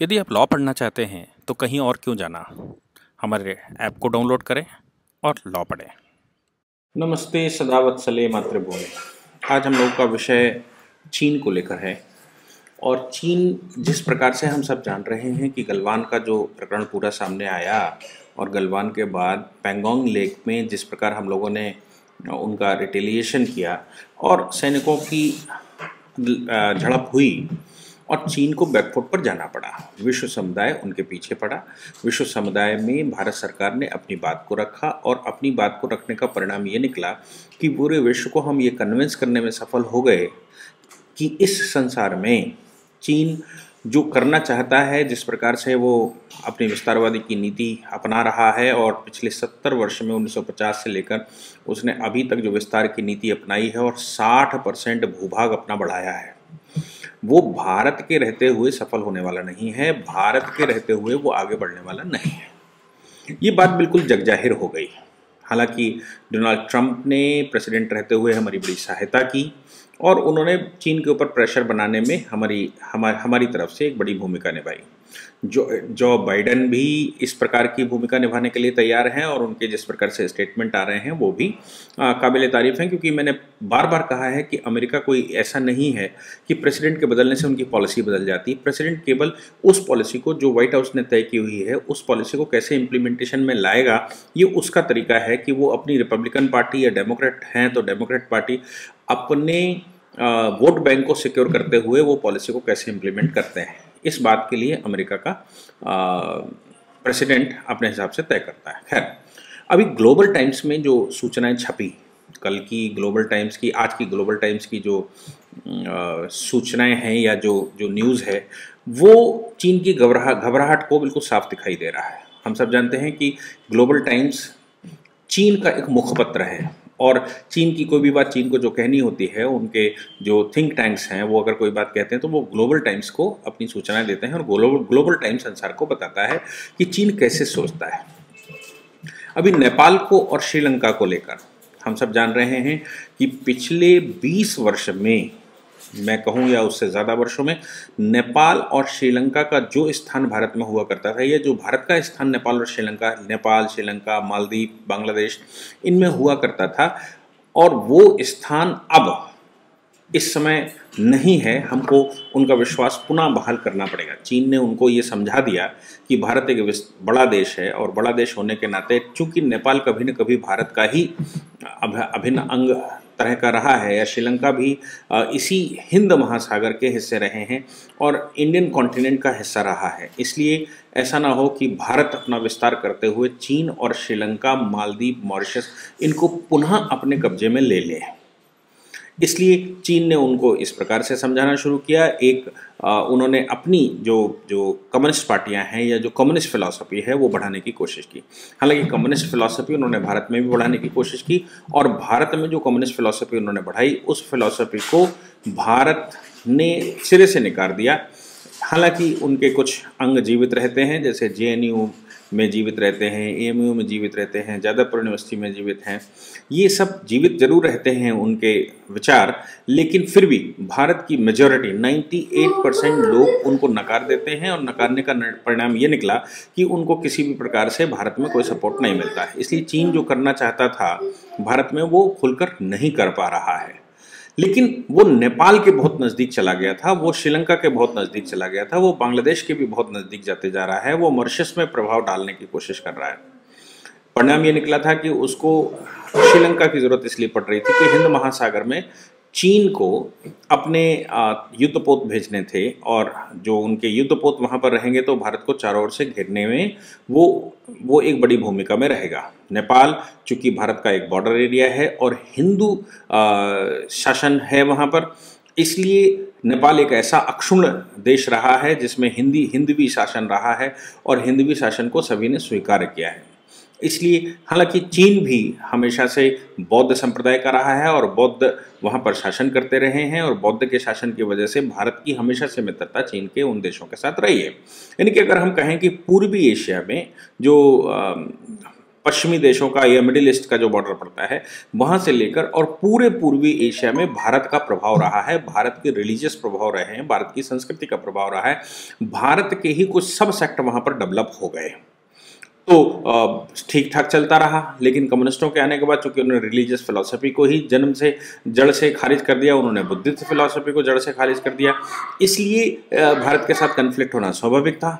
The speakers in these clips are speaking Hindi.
यदि आप लॉ पढ़ना चाहते हैं तो कहीं और क्यों जाना। हमारे ऐप को डाउनलोड करें और लॉ पढ़ें। नमस्ते सदावत्सले मातृभूमि। आज हम लोग का विषय चीन को लेकर है। और चीन जिस प्रकार से हम सब जान रहे हैं कि गलवान का जो प्रकरण पूरा सामने आया और गलवान के बाद पैंगोंग लेक में जिस प्रकार हम लोगों ने उनका रिटेलिएशन किया और सैनिकों की झड़प हुई और चीन को बैकफुट पर जाना पड़ा। विश्व समुदाय उनके पीछे पड़ा। विश्व समुदाय में भारत सरकार ने अपनी बात को रखा और अपनी बात को रखने का परिणाम ये निकला कि पूरे विश्व को हम ये कन्विंस करने में सफल हो गए कि इस संसार में चीन जो करना चाहता है, जिस प्रकार से वो अपनी विस्तारवादी की नीति अपना रहा है और पिछले 70 वर्ष में 1950 से लेकर उसने अभी तक जो विस्तार की नीति अपनाई है और 60% भूभाग अपना बढ़ाया है, वो भारत के रहते हुए सफल होने वाला नहीं है। भारत के रहते हुए वो आगे बढ़ने वाला नहीं है। ये बात बिल्कुल जगजाहिर हो गई। हालांकि डोनाल्ड ट्रंप ने प्रेसिडेंट रहते हुए हमारी बड़ी सहायता की और उन्होंने चीन के ऊपर प्रेशर बनाने में हमारी तरफ से एक बड़ी भूमिका निभाई। जो बाइडेन भी इस प्रकार की भूमिका निभाने के लिए तैयार हैं और उनके जिस प्रकार से स्टेटमेंट आ रहे हैं वो भी काबिल तारीफ हैं, क्योंकि मैंने बार बार कहा है कि अमेरिका कोई ऐसा नहीं है कि प्रेसिडेंट के बदलने से उनकी पॉलिसी बदल जाती। प्रेसिडेंट केवल उस पॉलिसी को जो व्हाइट हाउस ने तय की हुई है उस पॉलिसी को कैसे इम्प्लीमेंटेशन में लाएगा, ये उसका तरीका है कि वो अपनी रिपब्लिकन पार्टी या डेमोक्रेट हैं तो डेमोक्रेट पार्टी अपने वोट बैंक को सिक्योर करते हुए वो पॉलिसी को कैसे इम्प्लीमेंट करते हैं। इस बात के लिए अमेरिका का प्रेसिडेंट अपने हिसाब से तय करता है। खैर, अभी ग्लोबल टाइम्स में जो सूचनाएं छपी, कल की ग्लोबल टाइम्स की, आज की ग्लोबल टाइम्स की जो सूचनाएं हैं या जो न्यूज़ है, वो चीन की घबराहट को बिल्कुल साफ दिखाई दे रहा है। हम सब जानते हैं कि ग्लोबल टाइम्स चीन का एक मुखपत्र है और चीन की कोई भी बात चीन को जो कहनी होती है, उनके जो थिंक टैंक्स हैं वो अगर कोई बात कहते हैं तो वो ग्लोबल टाइम्स को अपनी सूचनाएं देते हैं और ग्लोबल टाइम्स संसार को बताता है कि चीन कैसे सोचता है। अभी नेपाल को और श्रीलंका को लेकर हम सब जान रहे हैं कि पिछले 20 वर्ष में, मैं कहूँ या उससे ज़्यादा वर्षों में, नेपाल और श्रीलंका का जो स्थान भारत में हुआ करता था, या जो भारत का स्थान नेपाल और नेपाल, श्रीलंका, मालदीव, बांग्लादेश, इनमें हुआ करता था, और वो स्थान अब इस समय नहीं है। हमको उनका विश्वास पुनः बहाल करना पड़ेगा। चीन ने उनको ये समझा दिया कि भारत एक बड़ा देश है और बड़ा देश होने के नाते चूंकि नेपाल कभी न कभी भारत का ही अभिन्न अंग तरह का रहा है, या श्रीलंका भी इसी हिंद महासागर के हिस्से रहे हैं और इंडियन कॉन्टिनेंट का हिस्सा रहा है, इसलिए ऐसा ना हो कि भारत अपना विस्तार करते हुए चीन और श्रीलंका, मालदीव, मॉरिशस, इनको पुनः अपने कब्जे में ले ले। इसलिए चीन ने उनको इस प्रकार से समझाना शुरू किया। उन्होंने अपनी जो कम्युनिस्ट पार्टियां हैं या जो कम्युनिस्ट फिलॉसफी है वो बढ़ाने की कोशिश की। हालांकि कम्युनिस्ट फिलॉसफी उन्होंने भारत में भी बढ़ाने की कोशिश की और भारत में जो कम्युनिस्ट फिलॉसफी उन्होंने बढ़ाई उस फिलॉसफी को भारत ने सिरे से नकार दिया। हालांकि उनके कुछ अंग जीवित रहते हैं, जैसे जेएनयू में जीवित रहते हैं, एएमयू में जीवित रहते हैं, जादवपुर यूनिवर्सिटी में जीवित हैं। ये सब जीवित जरूर रहते हैं उनके विचार, लेकिन फिर भी भारत की मेजॉरिटी 98% लोग उनको नकार देते हैं और नकारने का परिणाम ये निकला कि उनको किसी भी प्रकार से भारत में कोई सपोर्ट नहीं मिलता है। इसलिए चीन जो करना चाहता था भारत में वो खुलकर नहीं कर पा रहा है, लेकिन वो नेपाल के बहुत नज़दीक चला गया था, वो श्रीलंका के बहुत नज़दीक चला गया था, वो बांग्लादेश के भी बहुत नज़दीक जाते जा रहा है, वो मॉरिशस में प्रभाव डालने की कोशिश कर रहा है। परिणाम ये निकला था कि उसको श्रीलंका की ज़रूरत इसलिए पड़ रही थी कि हिंद महासागर में चीन को अपने युद्धपोत भेजने थे और जो उनके युद्धपोत वहाँ पर रहेंगे तो भारत को चारों ओर से घेरने में वो एक बड़ी भूमिका में रहेगा। नेपाल चूँकि भारत का एक बॉर्डर एरिया है और हिंदू शासन है वहाँ पर, इसलिए नेपाल एक ऐसा अक्षुण्ण देश रहा है जिसमें हिंदवी शासन रहा है और हिंदवी शासन को सभी ने स्वीकार किया है। इसलिए हालांकि चीन भी हमेशा से बौद्ध संप्रदाय का रहा है और बौद्ध वहाँ पर शासन करते रहे हैं और बौद्ध के शासन की वजह से भारत की हमेशा से मित्रता चीन के उन देशों के साथ रही है। यानी कि अगर हम कहें कि पूर्वी एशिया में जो पश्चिमी देशों का या मिडिल ईस्ट का जो बॉर्डर पड़ता है वहाँ से लेकर और पूरे पूर्वी एशिया में भारत का प्रभाव रहा है, भारत के रिलीजियस प्रभाव रहे हैं, भारत की संस्कृति का प्रभाव रहा है, भारत के ही कुछ सब सेक्टर वहाँ पर डेवलप हो गए। तो ठीक ठाक चलता रहा, लेकिन कम्युनिस्टों के आने के बाद चूंकि उन्होंने रिलीजियस फिलॉसफी को ही जन्म से जड़ से खारिज कर दिया, उन्होंने बुद्धिस्ट फिलॉसफी को जड़ से खारिज कर दिया, इसलिए भारत के साथ कन्फ्लिक्ट होना स्वाभाविक था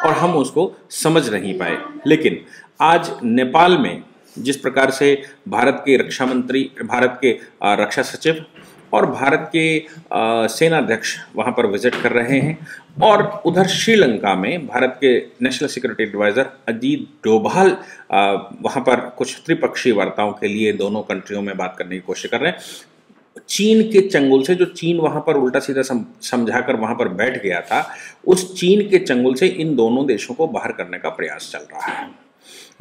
और हम उसको समझ नहीं पाए। लेकिन आज नेपाल में जिस प्रकार से भारत के रक्षा मंत्री, भारत के रक्षा सचिव और भारत के सेनाध्यक्ष वहाँ पर विजिट कर रहे हैं, और उधर श्रीलंका में भारत के national security adviser Ajit Doval वहाँ पर कुछ त्रिपक्षीय वार्ताओं के लिए दोनों कंट्रियों में बात करने की कोशिश कर रहे हैं। चीन के चंगुल से, जो चीन वहाँ पर उल्टा सीधा समझाकर वहाँ पर बैठ गया था, उस चीन के चंगुल से इन दोनों देशों को बाहर करने का प्रयास चल रहा है।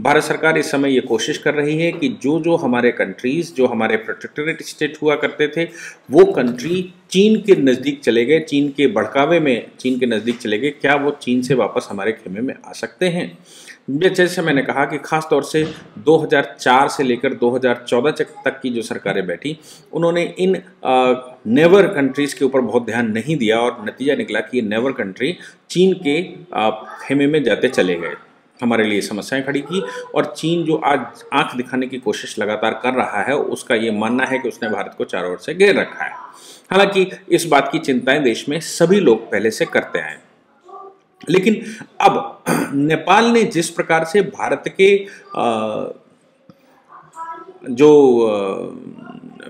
भारत सरकार इस समय ये कोशिश कर रही है कि जो हमारे कंट्रीज़, जो हमारे प्रोटेक्टोरेट स्टेट हुआ करते थे, वो कंट्री चीन के नज़दीक चले गए, चीन के भड़कावे में चीन के नज़दीक चले गए, क्या वो चीन से वापस हमारे खेमे में आ सकते हैं? जैसे मैंने कहा कि ख़ास तौर से 2004 से लेकर 2014 तक की जो सरकारें बैठी, उन्होंने इन नेवर कंट्रीज़ के ऊपर बहुत ध्यान नहीं दिया और नतीजा निकला कि ये नेवर कंट्री चीन के खेमे में जाते चले गए, हमारे लिए समस्याएं खड़ी की। और चीन जो आज आंख दिखाने की कोशिश लगातार कर रहा है, उसका ये मानना है कि उसने भारत को चारों ओर से घेर रखा है। हालांकि इस बात की चिंताएं देश में सभी लोग पहले से करते आए, लेकिन अब नेपाल ने जिस प्रकार से भारत के जो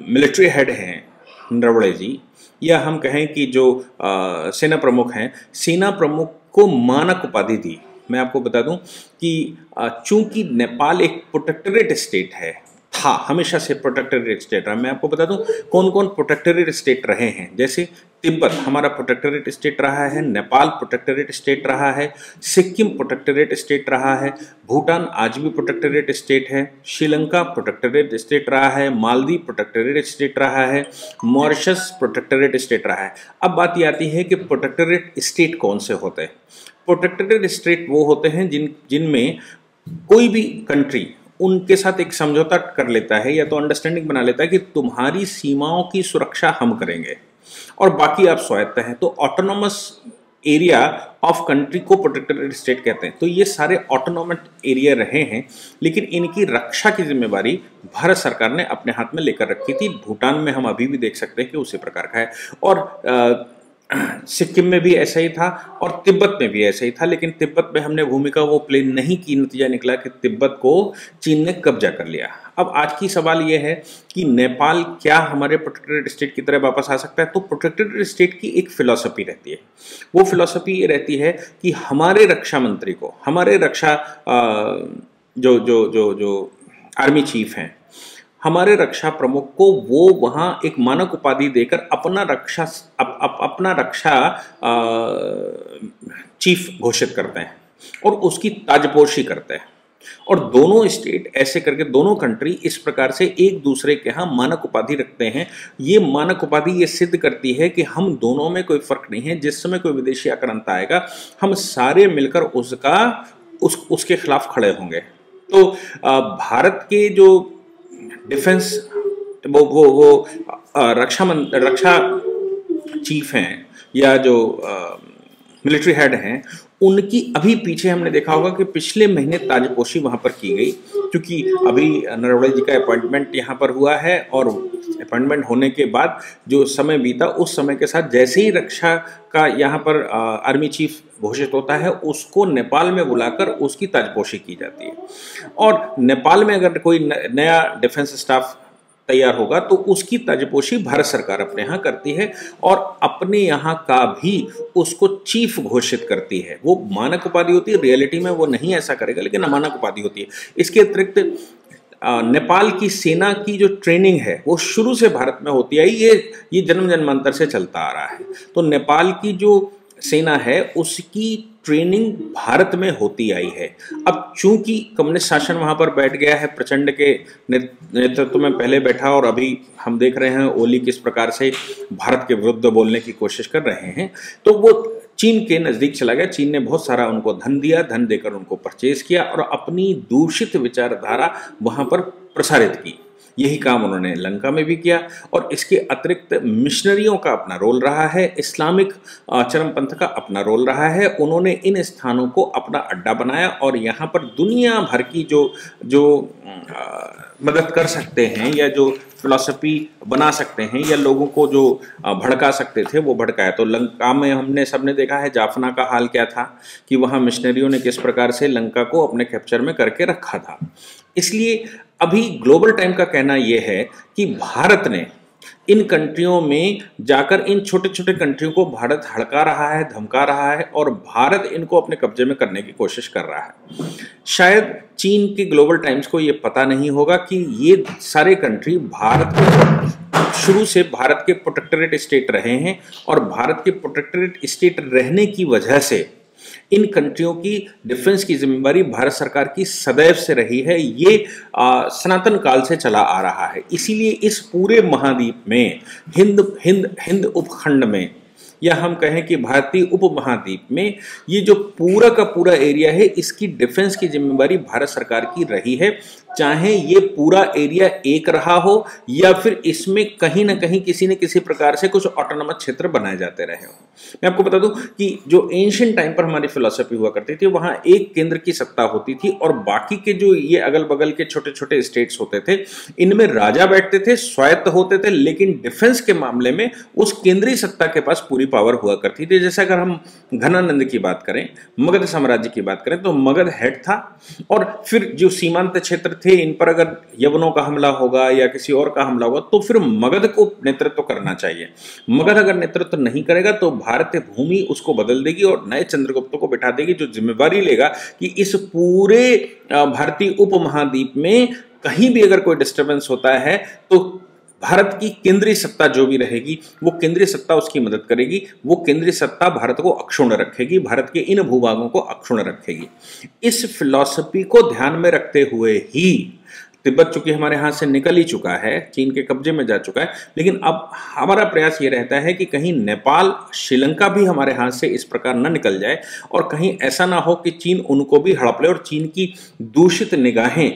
मिलिट्री हेड हैं नरवणे जी, या हम कहें कि जो सेना प्रमुख हैं, सेना प्रमुख को मानक उपाधि दी। मैं आपको बता दूं कि चूंकि नेपाल एक प्रोटेक्टोरेट स्टेट है, था हमेशा से प्रोटेक्टोरेट स्टेट रहा। मैं आपको बता दूं कौन कौन प्रोटेक्टोरेट स्टेट रहे हैं। जैसे तिब्बत हमारा प्रोटेक्टोरेट स्टेट रहा है, नेपाल प्रोटेक्टोरेट स्टेट रहा है, सिक्किम प्रोटेक्टोरेट स्टेट रहा है, भूटान आज भी प्रोटेक्टोरेट स्टेट है, श्रीलंका प्रोटेक्टोरेट स्टेट रहा है, मालदीव प्रोटेक्टोरेट स्टेट रहा है, मॉरिशस प्रोटेक्टोरेट स्टेट रहा है। अब बात ये आती है कि प्रोटेक्टोरेट स्टेट कौन से होते हैं। प्रोटेक्टोरेट स्टेट वो होते हैं जिनमें कोई भी कंट्री उनके साथ एक समझौता कर लेता है या तो अंडरस्टैंडिंग बना लेता है कि तुम्हारी सीमाओं की सुरक्षा हम करेंगे और बाकी आप स्वायत्त हैं। तो ऑटोनोमस एरिया ऑफ कंट्री को प्रोटेक्टोरेट स्टेट कहते हैं। तो ये सारे ऑटोनोमस एरिया रहे हैं, लेकिन इनकी रक्षा की जिम्मेवारी भारत सरकार ने अपने हाथ में लेकर रखी थी। भूटान में हम अभी भी देख सकते हैं कि उसी प्रकार का है, और सिक्किम में भी ऐसा ही था और तिब्बत में भी ऐसा ही था। लेकिन तिब्बत में हमने भूमिका वो प्ले नहीं की, नतीजा निकला कि तिब्बत को चीन ने कब्जा कर लिया। अब आज की सवाल ये है कि नेपाल क्या हमारे प्रोटेक्टोरेट स्टेट की तरह वापस आ सकता है? तो प्रोटेक्टोरेट स्टेट की एक फिलॉसफी रहती है, वो फिलॉसफी ये रहती है कि हमारे रक्षा मंत्री को, हमारे रक्षा जो आर्मी चीफ हैं, हमारे रक्षा प्रमुख को वो वहाँ एक मानक उपाधि देकर अपना रक्षा चीफ घोषित करते हैं और उसकी ताजपोशी करते हैं। और दोनों स्टेट ऐसे करके, दोनों कंट्री इस प्रकार से एक दूसरे के यहाँ मानक उपाधि रखते हैं। ये मानक उपाधि ये सिद्ध करती है कि हम दोनों में कोई फर्क नहीं है। जिस समय कोई विदेशी आक्रांता आएगा, हम सारे मिलकर उसके खिलाफ खड़े होंगे। तो भारत के जो डिफेंस वो रक्षा चीफ हैं या जो मिलिट्री हेड हैं, उनकी अभी पीछे हमने देखा होगा कि पिछले महीने ताजपोशी वहाँ पर की गई, क्योंकि अभी नरवणे जी का अपॉइंटमेंट यहाँ पर हुआ है और अपॉइंटमेंट होने के बाद जो समय बीता, उस समय के साथ जैसे ही रक्षा का यहाँ पर आर्मी चीफ घोषित होता है, उसको नेपाल में बुलाकर उसकी ताजपोशी की जाती है। और नेपाल में अगर कोई नया डिफेंस स्टाफ तैयार होगा तो उसकी ताजपोशी भारत सरकार अपने यहाँ करती है और अपने यहाँ का भी उसको चीफ घोषित करती है। वो मानक उपाधि होती है, रियलिटी में वो नहीं ऐसा करेगा, लेकिन अमानक उपाधि होती है। इसके अतिरिक्त नेपाल की सेना की जो ट्रेनिंग है वो शुरू से भारत में होती आई, ये जन्म जन्मांतर से चलता आ रहा है। तो नेपाल की जो सेना है उसकी ट्रेनिंग भारत में होती आई है। अब चूंकि कम्युनिस्ट शासन वहां पर बैठ गया है, प्रचंड के नेतृत्व में पहले बैठा, और अभी हम देख रहे हैं ओली किस प्रकार से भारत के विरुद्ध बोलने की कोशिश कर रहे हैं, तो वो चीन के नज़दीक चला गया। चीन ने बहुत सारा उनको धन दिया, धन देकर उनको परचेज किया और अपनी दूषित विचारधारा वहाँ पर प्रसारित की। यही काम उन्होंने लंका में भी किया और इसके अतिरिक्त मिशनरियों का अपना रोल रहा है, इस्लामिक चरमपंथ का अपना रोल रहा है। उन्होंने इन स्थानों को अपना अड्डा बनाया और यहाँ पर दुनिया भर की जो जो मदद कर सकते हैं या जो फिलॉसफी बना सकते हैं या लोगों को जो भड़का सकते थे वो भड़काया। तो लंका में हमने सबने देखा है जाफना का हाल क्या था कि वहाँ मिशनरियों ने किस प्रकार से लंका को अपने कैप्चर में करके रखा था। इसलिए अभी ग्लोबल टाइम का कहना यह है कि भारत ने इन कंट्रियों में जाकर इन छोटे छोटे कंट्रियों को भारत हड़का रहा है, धमका रहा है और भारत इनको अपने कब्जे में करने की कोशिश कर रहा है। शायद चीन के ग्लोबल टाइम्स को ये पता नहीं होगा कि ये सारे कंट्री भारत के शुरू से भारत के प्रोटेक्टोरेट स्टेट रहे हैं और भारत के प्रोटेक्टोरेट स्टेट रहने की वजह से इन कंट्रियों की डिफेंस की जिम्मेदारी भारत सरकार की सदैव से रही है। ये सनातन काल से चला आ रहा है। इसीलिए इस पूरे महाद्वीप में हिंद उपखंड में या हम कहें कि भारतीय उपमहाद्वीप में ये जो पूरा का पूरा एरिया है इसकी डिफेंस की जिम्मेदारी भारत सरकार की रही है। चाहे ये पूरा एरिया एक रहा हो या फिर इसमें कहीं ना कहीं किसी न किसी प्रकार से कुछ ऑटोनॉमस क्षेत्र बनाए जाते रहे हो। मैं आपको बता दूं कि जो एंशिएंट टाइम पर हमारी फिलॉसफी हुआ करती थी वहां एक केंद्र की सत्ता होती थी और बाकी के जो ये अगल बगल के छोटे छोटे स्टेट्स होते थे इनमें राजा बैठते थे, स्वायत्त होते थे, लेकिन डिफेंस के मामले में उस केंद्रीय सत्ता के पास पूरी पावर हुआ करती थी। जैसे अगर हम घनानंद की बात करें, मगध साम्राज्य की बात करें तो मगध हेड था और फिर जो सीमांत क्षेत्र थे इन पर अगर यवनों का हमला होगा या किसी और का हमला होगा तो फिर मगध को नेतृत्व करना चाहिए। मगध अगर नेतृत्व नहीं करेगा तो भारतीय भूमि उसको बदल देगी और नए चंद्रगुप्त को बिठा देगी जो जिम्मेवारी लेगा कि इस पूरे भारतीय उपमहाद्वीप में कहीं भी अगर कोई डिस्टर्बेंस होता है तो भारत की केंद्रीय सत्ता जो भी रहेगी वो केंद्रीय सत्ता उसकी मदद करेगी, वो केंद्रीय सत्ता भारत को अक्षुण्ण रखेगी, भारत के इन भूभागों को अक्षुण्ण रखेगी। इस फिलॉसफी को ध्यान में रखते हुए ही तिब्बत चूंकि हमारे हाथ से निकल ही चुका है, चीन के कब्जे में जा चुका है, लेकिन अब हमारा प्रयास ये रहता है कि कहीं नेपाल, श्रीलंका भी हमारे हाथ से इस प्रकार न निकल जाए और कहीं ऐसा ना हो कि चीन उनको भी हड़प ले और चीन की दूषित निगाहें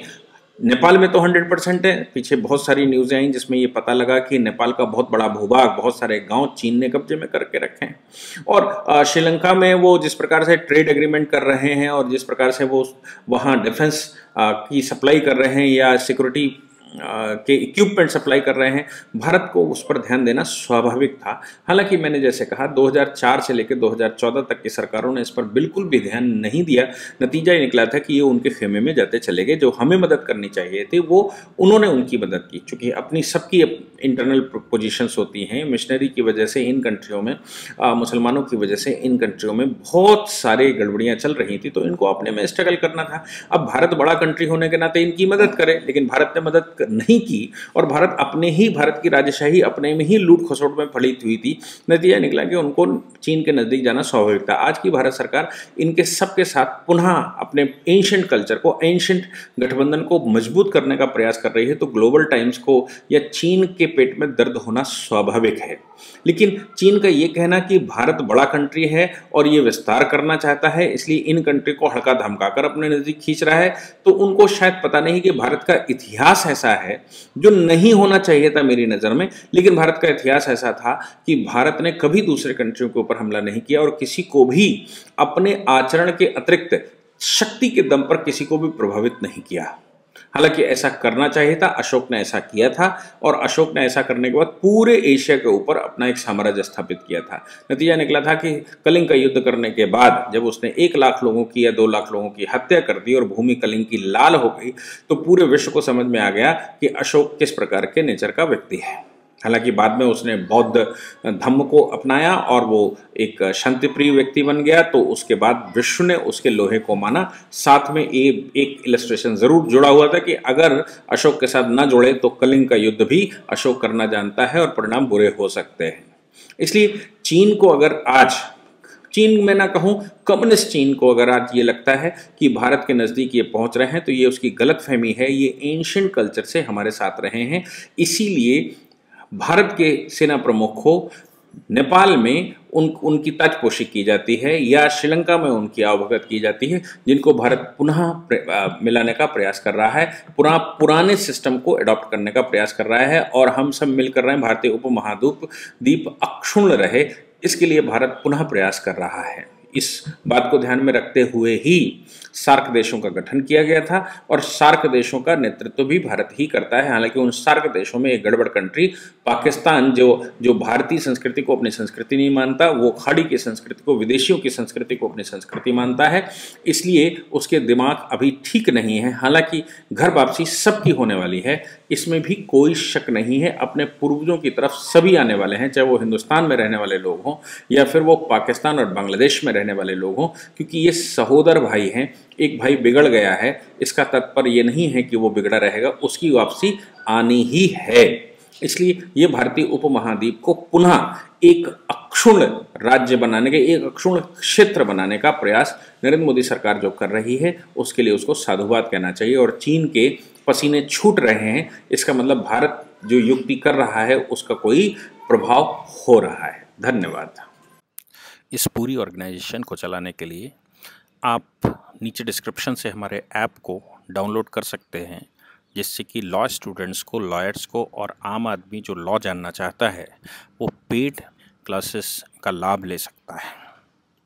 नेपाल में तो 100% है। पीछे बहुत सारी न्यूज़ें आई जिसमें ये पता लगा कि नेपाल का बहुत बड़ा भूभाग, बहुत सारे गांव चीन ने कब्जे में करके रखे हैं और श्रीलंका में वो जिस प्रकार से ट्रेड एग्रीमेंट कर रहे हैं और जिस प्रकार से वो वहाँ डिफेंस की सप्लाई कर रहे हैं या सिक्योरिटी के इक्विपमेंट सप्लाई कर रहे हैं, भारत को उस पर ध्यान देना स्वाभाविक था। हालांकि मैंने जैसे कहा 2004 से लेकर 2014 तक की सरकारों ने इस पर बिल्कुल भी ध्यान नहीं दिया। नतीजा ये निकला था कि ये उनके खेमे में जाते चले गए। जो हमें मदद करनी चाहिए थी वो उन्होंने उनकी मदद की। चूँकि अपनी सबकी इंटरनल पोजिशंस होती हैं, मिशनरी की वजह से इन कंट्रियों में, मुसलमानों की वजह से इन कंट्रियों में बहुत सारे गड़बड़ियाँ चल रही थी, तो इनको अपने में स्ट्रगल करना था। अब भारत बड़ा कंट्री होने के नाते इनकी मदद करे, लेकिन भारत ने मदद नहीं की और भारत की राजशाही अपने में ही लूट खसोट में फलित हुई थी। नतीजा निकला कि उनको चीन के नजदीक जाना स्वाभाविक था। आज की भारत सरकार इनके सबके साथ पुनः अपने एंशिएंट कल्चर को, एंशिएंट गठबंधन को मजबूत करने का प्रयास कर रही है, तो ग्लोबल टाइम्स को या चीन के पेट में दर्द होना स्वाभाविक है। लेकिन चीन का ये कहना कि भारत बड़ा कंट्री है और ये विस्तार करना चाहता है, इसलिए इन कंट्री को हल्का धमकाकर अपने नजदीक खींच रहा है, तो उनको शायद पता नहीं कि भारत का इतिहास ऐसा है जो नहीं होना चाहिए था मेरी नज़र में। लेकिन भारत का इतिहास ऐसा था कि भारत ने कभी दूसरे कंट्रियों के ऊपर हमला नहीं किया और किसी को भी अपने आचरण के अतिरिक्त शक्ति के दम पर किसी को भी प्रभावित नहीं किया। हालांकि ऐसा करना चाहिए था, अशोक ने ऐसा किया था और अशोक ने ऐसा करने के बाद पूरे एशिया के ऊपर अपना एक साम्राज्य स्थापित किया था। नतीजा निकला था कि कलिंग का युद्ध करने के बाद जब उसने 1 लाख लोगों की या 2 लाख लोगों की हत्या कर दी और भूमि कलिंग की लाल हो गई, तो पूरे विश्व को समझ में आ गया कि अशोक किस प्रकार के नेचर का व्यक्ति है। हालांकि बाद में उसने बौद्ध धम्म को अपनाया और वो एक शांतिप्रिय व्यक्ति बन गया, तो उसके बाद विश्व ने उसके लोहे को माना। साथ में एक इलस्ट्रेशन जरूर जुड़ा हुआ था कि अगर अशोक के साथ ना जुड़े तो कलिंग का युद्ध भी अशोक करना जानता है और परिणाम बुरे हो सकते हैं। इसलिए चीन को अगर आज, चीन में ना कहूँ, कम्युनिस्ट चीन को अगर आज ये लगता है कि भारत के नज़दीक ये पहुँच रहे हैं, तो ये उसकी गलतफहमी है। ये एंशिएंट कल्चर से हमारे साथ रहे हैं, इसीलिए भारत के सेना प्रमुख को नेपाल में उनकी ताजपोशी की जाती है या श्रीलंका में उनकी अवभगत की जाती है, जिनको भारत पुनः मिलाने का प्रयास कर रहा है, पुराने सिस्टम को अडॉप्ट करने का प्रयास कर रहा है और हम सब मिलकर रहे हैं भारतीय उपमहाद्वीप अक्षुण्ण रहे, इसके लिए भारत पुनः प्रयास कर रहा है। इस बात को ध्यान में रखते हुए ही सार्क देशों का गठन किया गया था और सार्क देशों का नेतृत्व भी भारत ही करता है। हालांकि उन सार्क देशों में एक गड़बड़ कंट्री पाकिस्तान जो भारतीय संस्कृति को अपनी संस्कृति नहीं मानता, वो खाड़ी की संस्कृति को, विदेशियों की संस्कृति को अपनी संस्कृति मानता है, इसलिए उसके दिमाग अभी ठीक नहीं है। हालांकि घर वापसी सबकी होने वाली है, इसमें भी कोई शक नहीं है। अपने पूर्वजों की तरफ सभी आने वाले हैं, चाहे वो हिंदुस्तान में रहने वाले लोग हों या फिर वो पाकिस्तान और बांग्लादेश में रहने वाले लोग हों, क्योंकि ये सहोदर भाई हैं। एक भाई बिगड़ गया है, इसका तात्पर्य ये नहीं है कि वो बिगड़ा रहेगा, उसकी वापसी आनी ही है। इसलिए ये भारतीय उपमहाद्वीप को पुनः एक अक्षुण्ण राज्य बनाने के, एक अक्षुण्ण क्षेत्र बनाने का प्रयास नरेंद्र मोदी सरकार जो कर रही है, उसके लिए उसको साधुवाद कहना चाहिए। और चीन के पसीने छूट रहे हैं, इसका मतलब भारत जो युक्ति कर रहा है उसका कोई प्रभाव हो रहा है। धन्यवाद। इस पूरी ऑर्गेनाइजेशन को चलाने के लिए आप नीचे डिस्क्रिप्शन से हमारे ऐप को डाउनलोड कर सकते हैं, जिससे कि लॉ स्टूडेंट्स को, लॉयर्स को और आम आदमी जो लॉ जानना चाहता है वो पेड क्लासेस का लाभ ले सकता है।